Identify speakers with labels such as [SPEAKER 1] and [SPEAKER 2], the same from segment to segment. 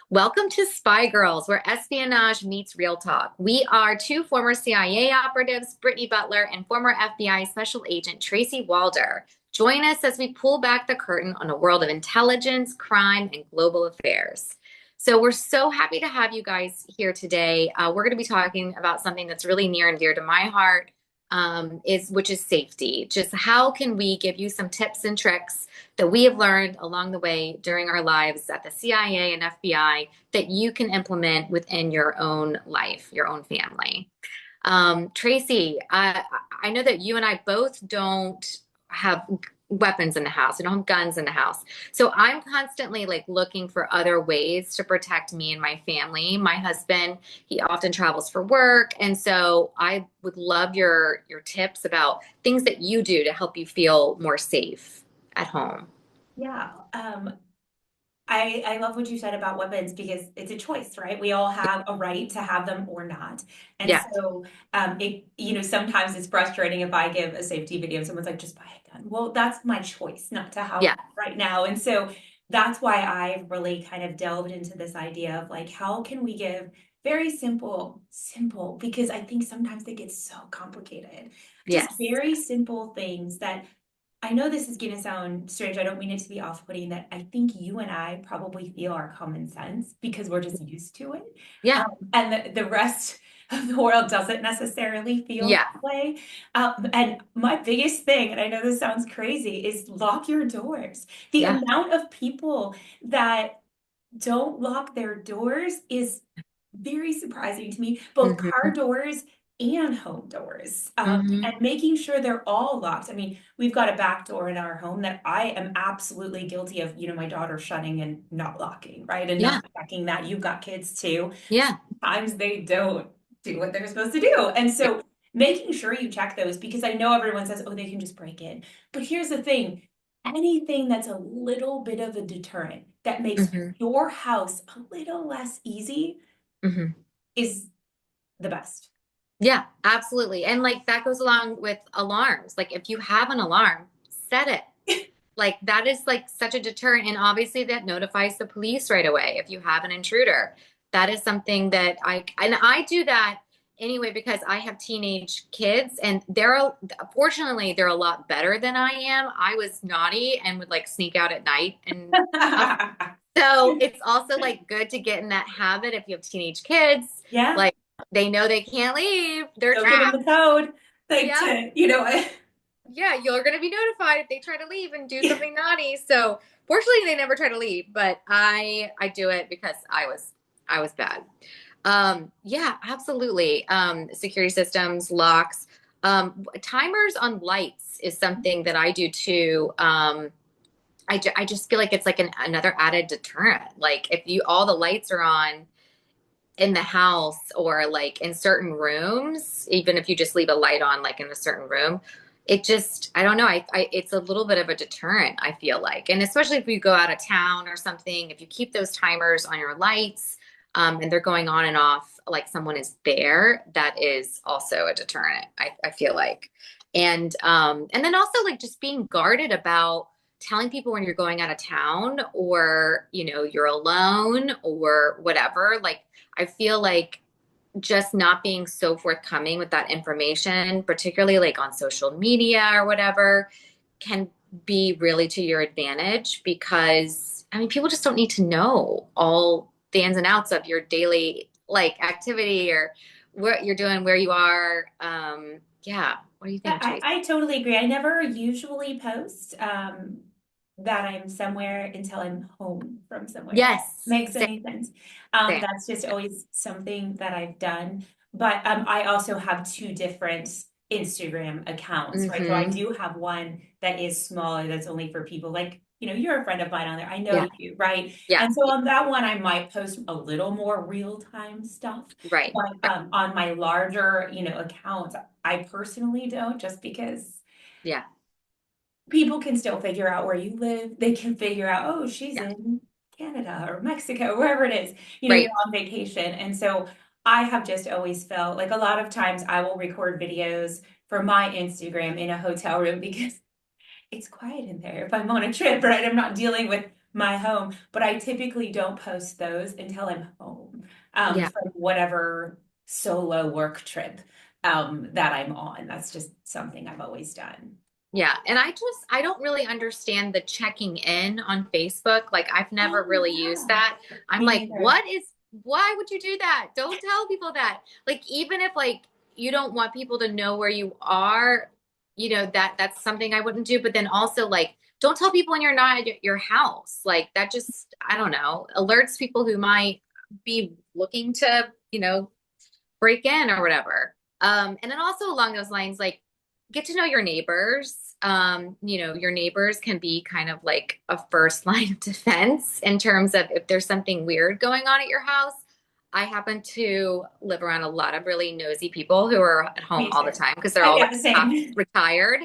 [SPEAKER 1] Welcome to Spygirls, where espionage meets real talk. We are two former CIA operatives, Brittany Butler and former FBI Special Agent Tracy Walder. Join us as we pull back the curtain on a world of intelligence, crime, and global affairs. So we're so happy to have you guys here today. We're going to be talking about something that's really near and dear to my heart, which is safety. Just how can we give you some tips and tricks that we have learned along the way during our lives at the CIA and FBI that you can implement within your own life, your own family. Tracy, I know that you and I both don't have weapons in the house. We don't have guns in the house. So I'm constantly like looking for other ways to protect me and my family. My husband, he often travels for work. And so I would love your tips about things that you do to help you feel more safe at home.
[SPEAKER 2] Yeah, I love what you said about weapons because it's a choice, right? We all have a right to have them or not. And
[SPEAKER 1] Yeah.
[SPEAKER 2] so sometimes it's frustrating if I give a safety video and someone's like, just buy a gun. Well, that's my choice not to have
[SPEAKER 1] Yeah.
[SPEAKER 2] one right now. And so that's why I really kind of delved into this idea of like, how can we give very simple, because I think sometimes it gets so complicated. Just
[SPEAKER 1] Yes.
[SPEAKER 2] very simple things that I know this is going to sound strange. I don't mean it to be off-putting, that I think you and I probably feel our common sense because we're just used to it.
[SPEAKER 1] Yeah.
[SPEAKER 2] And the rest of the world doesn't necessarily feel
[SPEAKER 1] Yeah.
[SPEAKER 2] that way. And my biggest thing, and I know this sounds crazy, is lock your doors. The
[SPEAKER 1] Yeah.
[SPEAKER 2] amount of people that don't lock their doors is very surprising to me, both car
[SPEAKER 1] Hmm.
[SPEAKER 2] doors and home doors, and
[SPEAKER 1] Hmm.
[SPEAKER 2] making sure they're all locked. I mean, we've got a back door in our home that I am absolutely guilty of, my daughter shutting and not locking, right? And
[SPEAKER 1] Yeah.
[SPEAKER 2] not checking that. You've got kids too.
[SPEAKER 1] Yeah.
[SPEAKER 2] Sometimes they don't do what they're supposed to do. And
[SPEAKER 1] Yeah.
[SPEAKER 2] so making sure you check those, because I know everyone says, oh, they can just break in. But here's the thing, anything that's a little bit of a deterrent that makes
[SPEAKER 1] Hmm.
[SPEAKER 2] your house a little less easy
[SPEAKER 1] Hmm.
[SPEAKER 2] is the best.
[SPEAKER 1] Yeah, absolutely. And like that goes along with alarms. Like if you have an alarm, set it. Like that is like such a deterrent. And obviously that notifies the police right away if you have an intruder. That is something that I do that anyway because I have teenage kids and fortunately they're a lot better than I am. I was naughty and would like sneak out at night and stuff. So it's also like good to get in that habit if you have teenage kids,
[SPEAKER 2] Yeah,
[SPEAKER 1] like they know they can't leave, they're
[SPEAKER 2] don't give them the
[SPEAKER 1] trapped.
[SPEAKER 2] code. Like
[SPEAKER 1] Yeah. Yeah, you're going to be notified if they try to leave and do something naughty. So, fortunately they never try to leave, but I do it because I was bad. Yeah, absolutely. Security systems, locks, timers on lights is something that I do too. I just feel like it's like another added deterrent. Like if you all the lights are on in the house or like in certain rooms, even if you just leave a light on like in a certain room, it just I don't know. It's a little bit of a deterrent, I feel like. And especially if you go out of town or something, if you keep those timers on your lights, and they're going on and off like someone is there, that is also a deterrent, I feel like. And then also like just being guarded about telling people when you're going out of town or you're alone or whatever. Like I feel like just not being so forthcoming with that information, particularly like on social media or whatever, can be really to your advantage because I mean people just don't need to know all the ins and outs of your daily like activity or what you're doing, where you are. Yeah. What do you
[SPEAKER 2] Yeah,
[SPEAKER 1] think, Tracy?
[SPEAKER 2] I totally agree. I never usually post that I'm somewhere until I'm home from somewhere.
[SPEAKER 1] Yes.
[SPEAKER 2] Makes
[SPEAKER 1] Same,
[SPEAKER 2] any sense.
[SPEAKER 1] same.
[SPEAKER 2] That's just always something that I've done. But I also have two different Instagram accounts, right? So I
[SPEAKER 1] Hmm.
[SPEAKER 2] do have one that is smaller, that's only for people like, you're a friend of mine on there. I know
[SPEAKER 1] Yeah.
[SPEAKER 2] you, right?
[SPEAKER 1] Yeah.
[SPEAKER 2] And so on that one, I might post a little more real-time stuff.
[SPEAKER 1] Right.
[SPEAKER 2] But
[SPEAKER 1] Right.
[SPEAKER 2] on my larger, accounts, I personally don't, just because
[SPEAKER 1] Yeah.
[SPEAKER 2] people can still figure out where you live. They can figure out, oh, she's
[SPEAKER 1] Yeah.
[SPEAKER 2] in Canada or Mexico, wherever it is, you're
[SPEAKER 1] Right.
[SPEAKER 2] on vacation. And so I have just always felt like a lot of times I will record videos for my Instagram in a hotel room because it's quiet in there if I'm on a trip, right? I'm not dealing with my home, but I typically don't post those until I'm home,
[SPEAKER 1] Yeah.
[SPEAKER 2] from whatever solo work trip that I'm on. That's just something I've always done.
[SPEAKER 1] Yeah. And I don't really understand the checking in on Facebook. Like, I've never
[SPEAKER 2] Oh
[SPEAKER 1] really used
[SPEAKER 2] yeah.
[SPEAKER 1] that. I'm
[SPEAKER 2] Me
[SPEAKER 1] like,
[SPEAKER 2] neither.
[SPEAKER 1] why would you do that? Don't tell people that. Like, even if like you don't want people to know where you are, that's something I wouldn't do. But then also, like, don't tell people when you're not at your house. Like, that just, I don't know, alerts people who might be looking to, break in or whatever. And then also along those lines, like, get to know your neighbors. Your neighbors can be kind of like a first line of defense in terms of if there's something weird going on at your house. I happen to live around a lot of really nosy people who are at home
[SPEAKER 2] Me
[SPEAKER 1] all the
[SPEAKER 2] too.
[SPEAKER 1] time because they're
[SPEAKER 2] I've
[SPEAKER 1] all
[SPEAKER 2] got
[SPEAKER 1] like
[SPEAKER 2] the
[SPEAKER 1] half
[SPEAKER 2] same.
[SPEAKER 1] retired.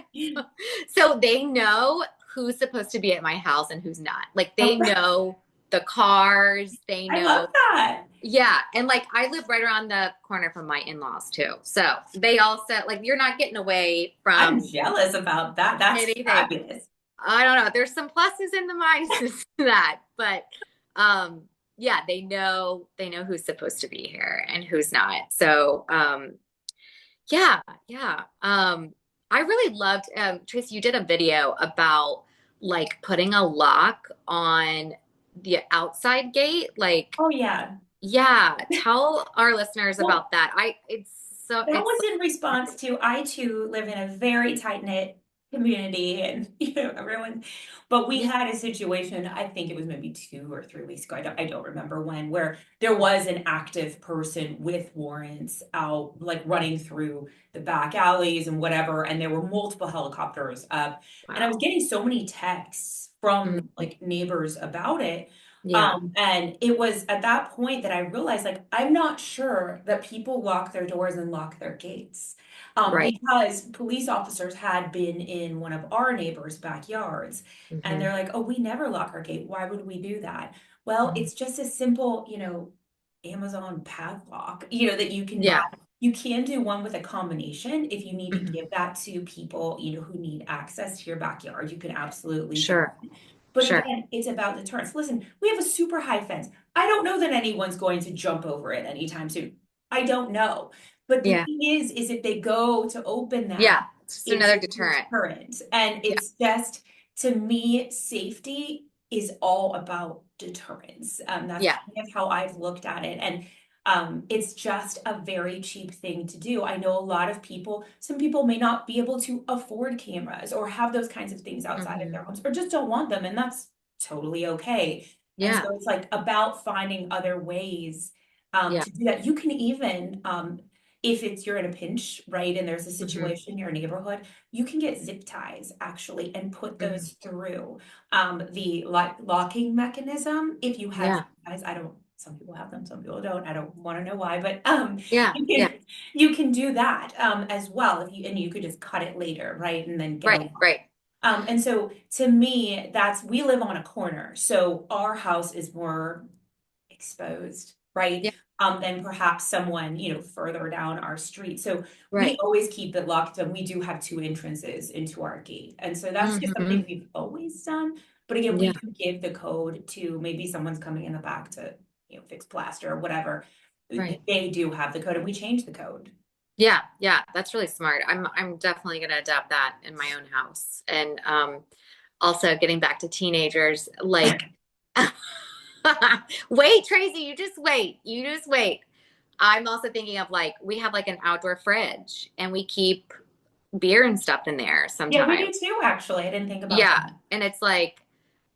[SPEAKER 1] So they know who's supposed to be at my house and who's not. Like, they
[SPEAKER 2] Oh,
[SPEAKER 1] know the cars, they
[SPEAKER 2] I
[SPEAKER 1] know.
[SPEAKER 2] love that.
[SPEAKER 1] Yeah, and like I live right around the corner from my in-laws too. So they all said like you're not getting away
[SPEAKER 2] I'm
[SPEAKER 1] from
[SPEAKER 2] jealous about that. That's
[SPEAKER 1] anything.
[SPEAKER 2] fabulous.
[SPEAKER 1] I don't know. There's some pluses and the minuses to that, but um yeah, they know who's supposed to be here and who's not. So yeah, yeah. I really loved Tracy, you did a video about like putting a lock on the outside gate. Like,
[SPEAKER 2] Oh yeah.
[SPEAKER 1] yeah, tell our listeners
[SPEAKER 2] Well,
[SPEAKER 1] about that.
[SPEAKER 2] that
[SPEAKER 1] It's
[SPEAKER 2] was in response to I too live in a very tight-knit community and everyone, but we
[SPEAKER 1] yeah,
[SPEAKER 2] had a situation, I think it was maybe 2 or 3 weeks ago, I don't remember when, where there was an active person with warrants out like running through the back alleys and whatever, and there were multiple helicopters up, and I was
[SPEAKER 1] wow.
[SPEAKER 2] getting so many texts
[SPEAKER 1] Mm,
[SPEAKER 2] from like neighbors about it.
[SPEAKER 1] yeah,
[SPEAKER 2] And it was at that point that I realized, like, I'm not sure that people lock their doors and lock their gates.
[SPEAKER 1] right.
[SPEAKER 2] Because police officers had been in one of our neighbors' backyards, and
[SPEAKER 1] Hmm.
[SPEAKER 2] they're like, oh, we never lock our gate. Why would we do that? Well,
[SPEAKER 1] Hmm.
[SPEAKER 2] it's just a simple, Amazon padlock, that you can buy.
[SPEAKER 1] Yeah.
[SPEAKER 2] You can do one with a combination if you need to
[SPEAKER 1] Hmm.
[SPEAKER 2] give that to people, who need access to your backyard. You can absolutely do
[SPEAKER 1] Sure.
[SPEAKER 2] that. But
[SPEAKER 1] Sure.
[SPEAKER 2] again, it's about deterrence. Listen, we have a super high fence. I don't know that anyone's going to jump over it anytime soon. I don't know. But the
[SPEAKER 1] Yeah.
[SPEAKER 2] thing is if they go to open that,
[SPEAKER 1] Yeah. It's just
[SPEAKER 2] it's
[SPEAKER 1] another
[SPEAKER 2] a
[SPEAKER 1] deterrent.
[SPEAKER 2] deterrent. And
[SPEAKER 1] Yeah.
[SPEAKER 2] it's just, to me, safety is all about deterrence. That's
[SPEAKER 1] Yeah.
[SPEAKER 2] kind of how I've looked at it. And it's just a very cheap thing to do. I know a lot of people, some people may not be able to afford cameras or have those kinds of things outside of
[SPEAKER 1] Hmm.
[SPEAKER 2] their homes or just don't want them, and that's totally okay. And
[SPEAKER 1] Yeah.
[SPEAKER 2] so it's like about finding other ways
[SPEAKER 1] Yeah.
[SPEAKER 2] to do that. You can even, if you're in a pinch, right, and there's a
[SPEAKER 1] Hmm.
[SPEAKER 2] situation in your neighborhood, you can get zip ties actually and put
[SPEAKER 1] Hmm.
[SPEAKER 2] those through the locking mechanism. If you have
[SPEAKER 1] Yeah.
[SPEAKER 2] zip ties, I don't. Some people have them, some people don't. I don't want to know why, but
[SPEAKER 1] Yeah.
[SPEAKER 2] you
[SPEAKER 1] Yeah.
[SPEAKER 2] can you can do that as well if you could just cut it later, right, and then get a
[SPEAKER 1] Right.
[SPEAKER 2] lock.
[SPEAKER 1] Right.
[SPEAKER 2] And so to me, we live on a corner, so our house is more exposed, right?
[SPEAKER 1] Yeah.
[SPEAKER 2] Than perhaps someone, further down our street. So we
[SPEAKER 1] Right.
[SPEAKER 2] always keep it locked, and we do have two entrances into our gate. And so that's just
[SPEAKER 1] Hmm.
[SPEAKER 2] something we've always done. But again, we
[SPEAKER 1] Yeah.
[SPEAKER 2] do give the code to maybe someone's coming in the back to, fix plaster or whatever.
[SPEAKER 1] Right.
[SPEAKER 2] They do have the code, and we change the code.
[SPEAKER 1] Yeah. Yeah. That's really smart. I'm definitely gonna adopt that in my own house. And also getting back to teenagers, like wait, Tracy, you just wait. You just wait. I'm also thinking of like we have like an outdoor fridge and we keep beer and stuff in there
[SPEAKER 2] Yeah, we
[SPEAKER 1] sometimes.
[SPEAKER 2] do too, actually. I didn't think about
[SPEAKER 1] Yeah.
[SPEAKER 2] that.
[SPEAKER 1] And it's like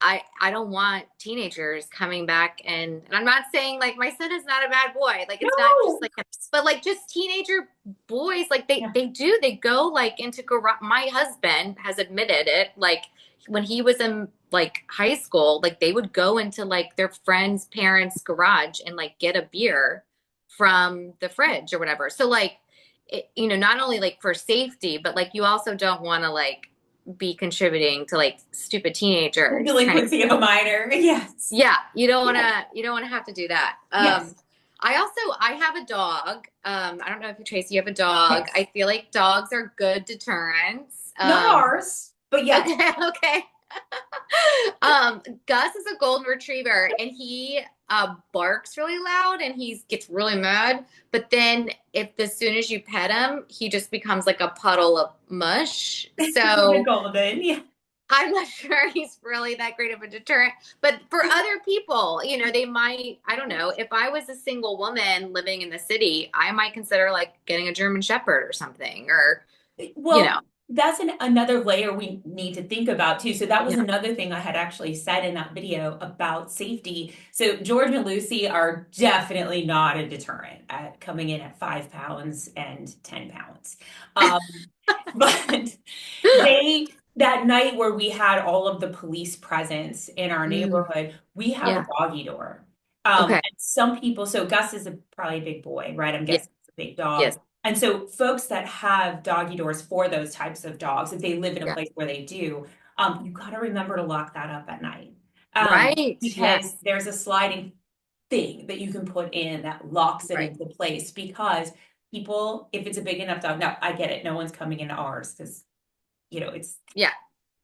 [SPEAKER 1] I don't want teenagers coming back and I'm not saying like my son is not a bad boy. Like it's not just
[SPEAKER 2] No.
[SPEAKER 1] like but like just teenager boys like
[SPEAKER 2] Yeah.
[SPEAKER 1] they go like into garage. My husband has admitted it like when he was in like high school like they would go into like their friend's parents' garage and like get a beer from the fridge or whatever. So like not only like for safety but like you also don't want to like be contributing to like stupid
[SPEAKER 2] The
[SPEAKER 1] teenagers kind of
[SPEAKER 2] delinquency of a minor. Yes.
[SPEAKER 1] yeah
[SPEAKER 2] Yes.
[SPEAKER 1] you don't want to have to do that.
[SPEAKER 2] Yes.
[SPEAKER 1] I have a dog. I don't know if you Tracy you have a dog.
[SPEAKER 2] Yes.
[SPEAKER 1] I feel like dogs are good deterrents.
[SPEAKER 2] Not ours, but yes.
[SPEAKER 1] Okay. Okay. Gus is a golden retriever and he barks really loud and he gets really mad. But then if as soon as you pet him, he just becomes like a puddle of mush.
[SPEAKER 2] The
[SPEAKER 1] So
[SPEAKER 2] golden, yeah.
[SPEAKER 1] I'm not sure he's really that great of a deterrent. But for other people, they might, I don't know, if I was a single woman living in the city, I might consider like getting a German Shepherd or something, or, you
[SPEAKER 2] Well,
[SPEAKER 1] know,
[SPEAKER 2] that's another layer we need to think about too. So that was
[SPEAKER 1] yeah,
[SPEAKER 2] another thing I had actually said in that video about safety. So George and Lucy are definitely not a deterrent at coming in at 5 pounds and 10 pounds. Um, but that night where we had all of the police presence in our
[SPEAKER 1] mm,
[SPEAKER 2] neighborhood, we have a
[SPEAKER 1] yeah,
[SPEAKER 2] doggy door.
[SPEAKER 1] okay,
[SPEAKER 2] And some people, so Gus is probably a big boy, right? I'm
[SPEAKER 1] yes,
[SPEAKER 2] guessing it's a big dog.
[SPEAKER 1] yes,
[SPEAKER 2] And so folks that have doggy doors for those types of dogs, if they live in a
[SPEAKER 1] yeah,
[SPEAKER 2] place where they do, you got to remember to lock that up at night.
[SPEAKER 1] right,
[SPEAKER 2] Because
[SPEAKER 1] yes,
[SPEAKER 2] there's a sliding thing that you can put in that locks it
[SPEAKER 1] right,
[SPEAKER 2] into place because people, if it's a big enough dog, now I get it, no one's coming into ours because it's
[SPEAKER 1] yeah,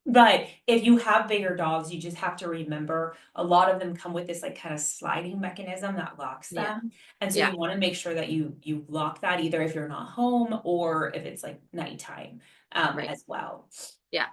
[SPEAKER 2] but if you have bigger dogs, you just have to remember a lot of them come with this like kind of sliding mechanism that locks
[SPEAKER 1] yeah,
[SPEAKER 2] them. And so
[SPEAKER 1] yeah,
[SPEAKER 2] you want to make sure that you lock that either if you're not home or if it's like nighttime
[SPEAKER 1] right,
[SPEAKER 2] as well.
[SPEAKER 1] yeah.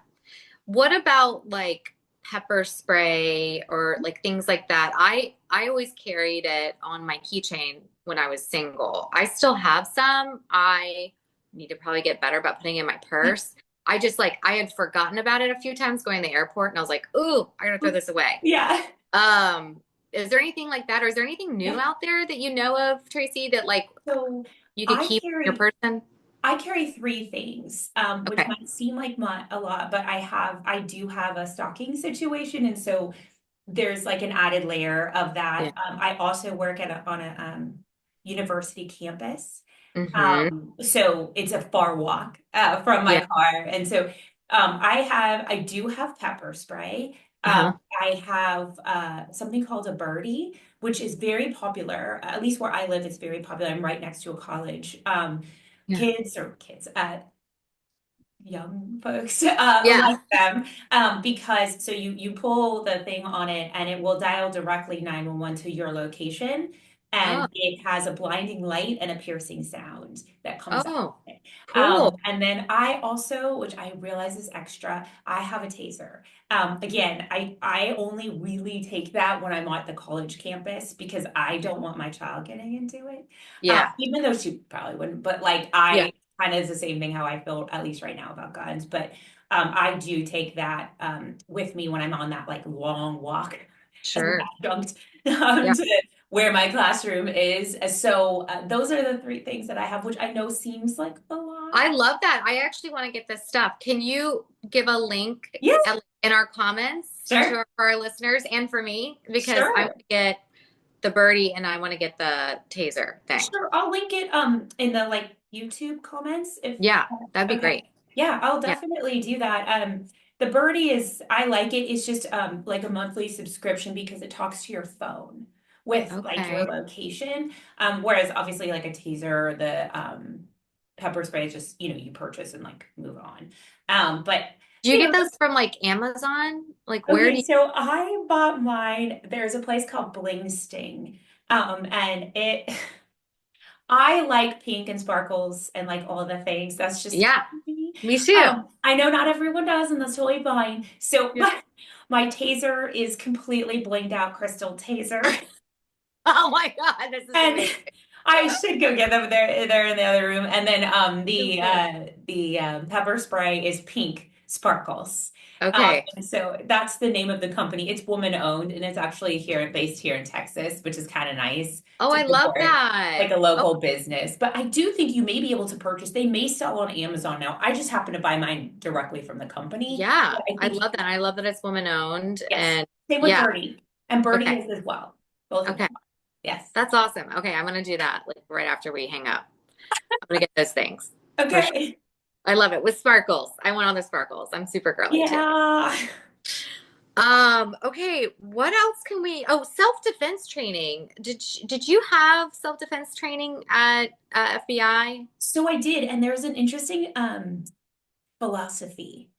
[SPEAKER 1] What about like pepper spray or like things like that? I always carried it on my keychain when I was single. I still have some. I need to probably get better about putting it in my purse. I just like I had forgotten about it a few times going to the airport and I was like, "Ooh, I gotta throw this away."
[SPEAKER 2] Yeah.
[SPEAKER 1] Um, is there anything like that or is there anything new out there that you know of, Tracy, that like
[SPEAKER 2] So
[SPEAKER 1] you could
[SPEAKER 2] I
[SPEAKER 1] keep in your
[SPEAKER 2] carry
[SPEAKER 1] person?
[SPEAKER 2] I carry three things, which
[SPEAKER 1] Okay.
[SPEAKER 2] might seem like a lot, but I do have a stocking situation, and so there's like an added layer of
[SPEAKER 1] Yeah.
[SPEAKER 2] that. I also work on a university campus.
[SPEAKER 1] Mm-hmm.
[SPEAKER 2] So it's a far walk from my
[SPEAKER 1] Yeah.
[SPEAKER 2] car. And so I do have pepper spray.
[SPEAKER 1] Uh-huh.
[SPEAKER 2] I have something called a birdie, which is very popular. At least where I live, it's very popular. I'm right next to a college.
[SPEAKER 1] Yeah.
[SPEAKER 2] Kids, young folks
[SPEAKER 1] Yeah.
[SPEAKER 2] like them because so you pull the thing on it and it will dial directly 911 to your location
[SPEAKER 1] Oh,
[SPEAKER 2] and it has a blinding light and a piercing sound that comes out
[SPEAKER 1] oh,
[SPEAKER 2] of it.
[SPEAKER 1] cool.
[SPEAKER 2] And then I also, which I realize is extra, I have a taser. Again, I only really take that when I'm at the college campus because I don't want my child getting into it.
[SPEAKER 1] Yeah.
[SPEAKER 2] Even though she probably wouldn't, but like
[SPEAKER 1] Yeah.
[SPEAKER 2] I kind of is the same thing how I feel at least right now about guns. But I do take that with me when I'm on that like long walk as an
[SPEAKER 1] Sure.
[SPEAKER 2] adjunct
[SPEAKER 1] Yeah.
[SPEAKER 2] to where my classroom is. So those are the three things that I have, which I know seems like a lot.
[SPEAKER 1] I love that. I actually want to get this stuff. Can you give a link
[SPEAKER 2] Yeah,
[SPEAKER 1] in our comments
[SPEAKER 2] sure,
[SPEAKER 1] to for our listeners and for me? Because I
[SPEAKER 2] sure.
[SPEAKER 1] want to get the birdie and I want to get the taser thing.
[SPEAKER 2] Sure, I'll link it in the like YouTube comments if
[SPEAKER 1] Yeah, that'd be
[SPEAKER 2] okay.
[SPEAKER 1] great.
[SPEAKER 2] Yeah, I'll
[SPEAKER 1] Yeah.
[SPEAKER 2] definitely do that. The Birdie is I like it. It's just like a monthly subscription because it talks to your phone with like your
[SPEAKER 1] Okay.
[SPEAKER 2] location. Whereas obviously like a teaser, the pepper spray is just, you purchase and like move on. But
[SPEAKER 1] Do you get those from like Amazon? Like where do
[SPEAKER 2] okay,
[SPEAKER 1] you?
[SPEAKER 2] so I bought mine. There's a place called Bling Sting. And it I like pink and sparkles and like all the things. That's just
[SPEAKER 1] Yeah,
[SPEAKER 2] me.
[SPEAKER 1] me too.
[SPEAKER 2] I know not everyone does, and that's totally fine. So,
[SPEAKER 1] Yeah.
[SPEAKER 2] but my taser is completely blinged out crystal taser.
[SPEAKER 1] Oh my God, this is
[SPEAKER 2] And
[SPEAKER 1] amazing.
[SPEAKER 2] I should go get them. They're in the other room. And then
[SPEAKER 1] So cool.
[SPEAKER 2] the pepper spray is pink sparkles.
[SPEAKER 1] Okay.
[SPEAKER 2] And so that's the name of the company. It's woman owned and it's actually based here in Texas, which is kind of nice
[SPEAKER 1] Oh,
[SPEAKER 2] to
[SPEAKER 1] I love
[SPEAKER 2] support
[SPEAKER 1] that.
[SPEAKER 2] like a
[SPEAKER 1] Oh,
[SPEAKER 2] local business. But I do think you may be able to purchase. They may sell on Amazon now. I just happen to buy mine directly from the company.
[SPEAKER 1] yeah.
[SPEAKER 2] But I
[SPEAKER 1] I
[SPEAKER 2] think
[SPEAKER 1] love that. I love that it's woman owned.
[SPEAKER 2] yes.
[SPEAKER 1] And
[SPEAKER 2] Same with
[SPEAKER 1] yeah.
[SPEAKER 2] Birdie. And Birdie
[SPEAKER 1] Okay.
[SPEAKER 2] is as well. Both of
[SPEAKER 1] Okay.
[SPEAKER 2] them. Yes.
[SPEAKER 1] That's awesome. Okay. I'm going to do that like right after we hang up. I'm going to get those things for sure.
[SPEAKER 2] Okay.
[SPEAKER 1] I love it with sparkles. I want all the sparkles. I'm super girly too.
[SPEAKER 2] Yeah.
[SPEAKER 1] Okay, what else can we, oh, self-defense training. Did you have self-defense training at FBI?
[SPEAKER 2] So I did, and there's an interesting philosophy.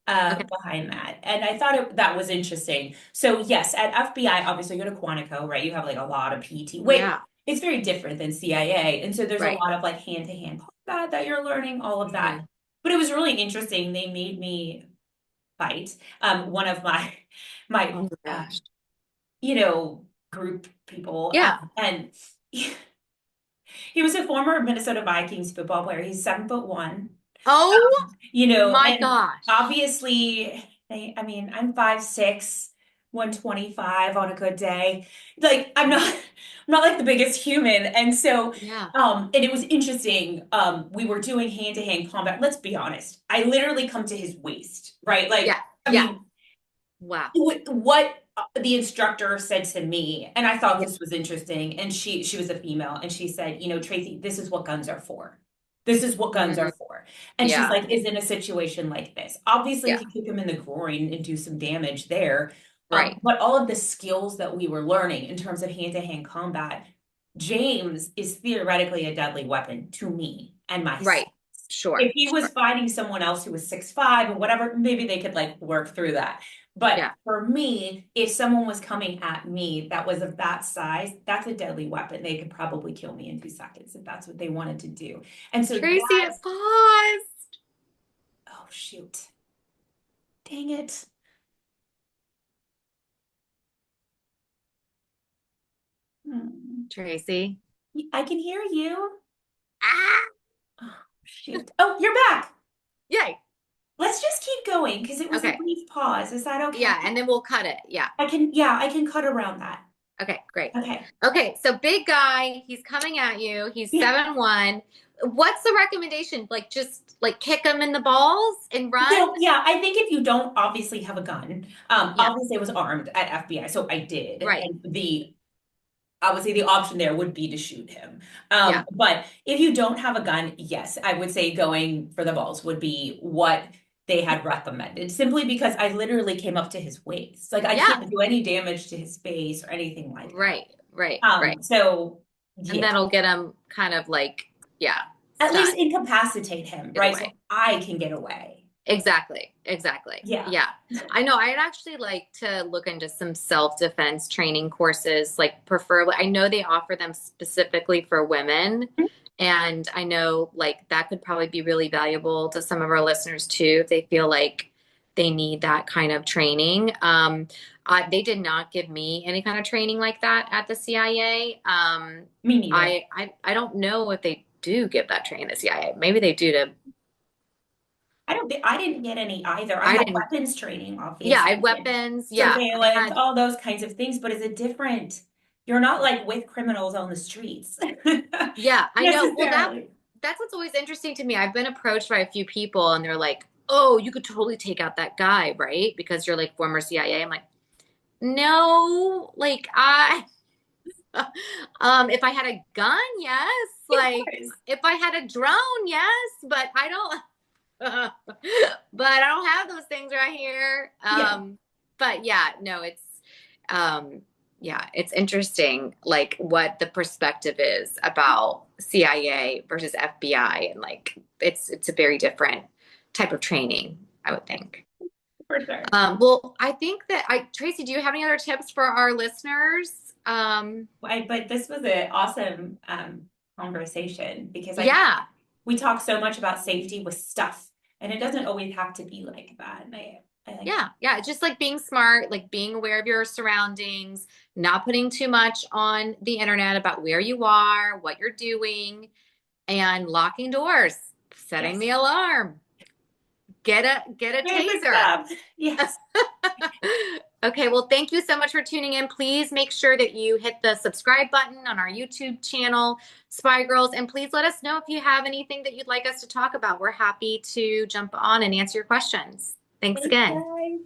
[SPEAKER 1] Okay.
[SPEAKER 2] behind that. And I thought that was interesting. So yes, at FBI, obviously you go to Quantico, right? You have like a lot of PT. Wait,
[SPEAKER 1] Yeah.
[SPEAKER 2] it's very different than CIA. And so there's a
[SPEAKER 1] Right.
[SPEAKER 2] lot of like hand-to-hand combat that you're learning, all of that.
[SPEAKER 1] Hmm.
[SPEAKER 2] But it was really interesting. They made me fight. One of my
[SPEAKER 1] Oh my gosh.
[SPEAKER 2] you know, group people.
[SPEAKER 1] Yeah.
[SPEAKER 2] And he was a former Minnesota Vikings football player. He's 7'1".
[SPEAKER 1] Oh my
[SPEAKER 2] And
[SPEAKER 1] gosh.
[SPEAKER 2] obviously, I mean, I'm 5'6", 125 on a good day. Like, I'm not like the biggest human. And so,
[SPEAKER 1] Yeah.
[SPEAKER 2] and it was interesting. We were doing hand-to-hand combat. Let's be honest. I literally come to his waist, right?
[SPEAKER 1] Yeah.
[SPEAKER 2] Like, I
[SPEAKER 1] Yeah.
[SPEAKER 2] mean,
[SPEAKER 1] Wow.
[SPEAKER 2] what the instructor said to me, and I thought
[SPEAKER 1] Yeah.
[SPEAKER 2] this was interesting, and she was a female, and she said, Tracy, this is what guns are for. This is what guns
[SPEAKER 1] Mm,
[SPEAKER 2] are for. And she's
[SPEAKER 1] yeah.
[SPEAKER 2] like, is in a situation like this. Obviously,
[SPEAKER 1] Yeah.
[SPEAKER 2] if you kick him in the groin and do some damage there,
[SPEAKER 1] Right.
[SPEAKER 2] but all of the skills that we were learning in terms of hand-to-hand combat, James is theoretically a deadly weapon to me and my son.
[SPEAKER 1] Right. Sure.
[SPEAKER 2] If he was
[SPEAKER 1] Sure.
[SPEAKER 2] fighting someone else who was 6'5" or whatever, maybe they could like work through that. But
[SPEAKER 1] Yeah.
[SPEAKER 2] for me, if someone was coming at me that was of that size, that's a deadly weapon. They could probably kill me in 2 seconds if that's what they wanted to do. And so
[SPEAKER 1] Tracy,
[SPEAKER 2] that,
[SPEAKER 1] it paused.
[SPEAKER 2] oh shoot, dang it. Hmm.
[SPEAKER 1] Tracy.
[SPEAKER 2] I can hear you.
[SPEAKER 1] Ah.
[SPEAKER 2] Oh, shoot. Oh, you're back.
[SPEAKER 1] Yay.
[SPEAKER 2] Let's just keep going because it was a
[SPEAKER 1] Okay.
[SPEAKER 2] brief pause. Is that okay?
[SPEAKER 1] Yeah. And then we'll cut it. Yeah.
[SPEAKER 2] Yeah, I can cut around that.
[SPEAKER 1] Okay. Great.
[SPEAKER 2] Okay.
[SPEAKER 1] Okay. So big guy, he's coming at you. He's
[SPEAKER 2] Yeah.
[SPEAKER 1] 7'1". What's the recommendation? Like just like kick him in the balls and run?
[SPEAKER 2] So yeah, I think if you don't obviously have a gun,
[SPEAKER 1] Yeah.
[SPEAKER 2] obviously I was armed at FBI, so I did.
[SPEAKER 1] Right.
[SPEAKER 2] And I would say the option there would be to shoot him.
[SPEAKER 1] Yeah.
[SPEAKER 2] But if you don't have a gun, yes, I would say going for the balls would be what they had recommended, simply because I literally came up to his waist. Like I
[SPEAKER 1] Yeah.
[SPEAKER 2] can't do any damage to his face or anything like that.
[SPEAKER 1] Right. Right. Right.
[SPEAKER 2] So
[SPEAKER 1] And
[SPEAKER 2] yeah,
[SPEAKER 1] that'll get him kind of like, yeah,
[SPEAKER 2] at least
[SPEAKER 1] stunned.
[SPEAKER 2] incapacitate him,
[SPEAKER 1] Get
[SPEAKER 2] right? So
[SPEAKER 1] away.
[SPEAKER 2] I can get away.
[SPEAKER 1] Exactly. Exactly.
[SPEAKER 2] Yeah.
[SPEAKER 1] Yeah. I know. I'd actually like to look into some self-defense training courses, like preferably. I know they offer them specifically for women. And I know like that could probably be really valuable to some of our listeners too, if they feel like they need that kind of training. They did not give me any kind of training like that at the CIA.
[SPEAKER 2] Me neither.
[SPEAKER 1] I don't know if they do give that training at the CIA. Maybe they do to,
[SPEAKER 2] I didn't get any either. I
[SPEAKER 1] I
[SPEAKER 2] had
[SPEAKER 1] didn't,
[SPEAKER 2] weapons training,
[SPEAKER 1] yeah, I
[SPEAKER 2] obviously,
[SPEAKER 1] had
[SPEAKER 2] and
[SPEAKER 1] weapons. Yeah, I
[SPEAKER 2] surveillance,
[SPEAKER 1] had,
[SPEAKER 2] all those kinds of things, but is it different? You're not like with criminals on the streets
[SPEAKER 1] yeah, I know. Well,
[SPEAKER 2] necessarily.
[SPEAKER 1] that's what's always interesting to me. I've been approached by a few people and they're like, "Oh, you could totally take out that guy, right? Because you're like former CIA." I'm like, "No, like I if I had a gun, yes.
[SPEAKER 2] Of
[SPEAKER 1] Like
[SPEAKER 2] course.
[SPEAKER 1] if I had a drone, yes, but I don't but I don't have those things right here.
[SPEAKER 2] Yeah.
[SPEAKER 1] But yeah, no, um yeah, it's interesting like what the perspective is about CIA versus FBI and like it's a very different type of training, I would think.
[SPEAKER 2] For sure.
[SPEAKER 1] Well, I think that Tracy, do you have any other tips for our listeners?
[SPEAKER 2] But this was an awesome conversation because I
[SPEAKER 1] Yeah.
[SPEAKER 2] we talk so much about safety with stuff, and it doesn't always have to be like that. And I like
[SPEAKER 1] Yeah, yeah, it's just like being smart, like being aware of your surroundings, not putting too much on the internet about where you are, what you're doing, and locking doors, setting
[SPEAKER 2] yes,
[SPEAKER 1] the alarm, get a
[SPEAKER 2] favorite
[SPEAKER 1] taser.
[SPEAKER 2] stuff. Yes.
[SPEAKER 1] Okay, well, thank you so much for tuning in. Please make sure that you hit the subscribe button on our YouTube channel, Spy Girls, and please let us know if you have anything that you'd like us to talk about. We're happy to jump on and answer your questions. Thanks
[SPEAKER 2] Thanks,
[SPEAKER 1] again.
[SPEAKER 2] guys.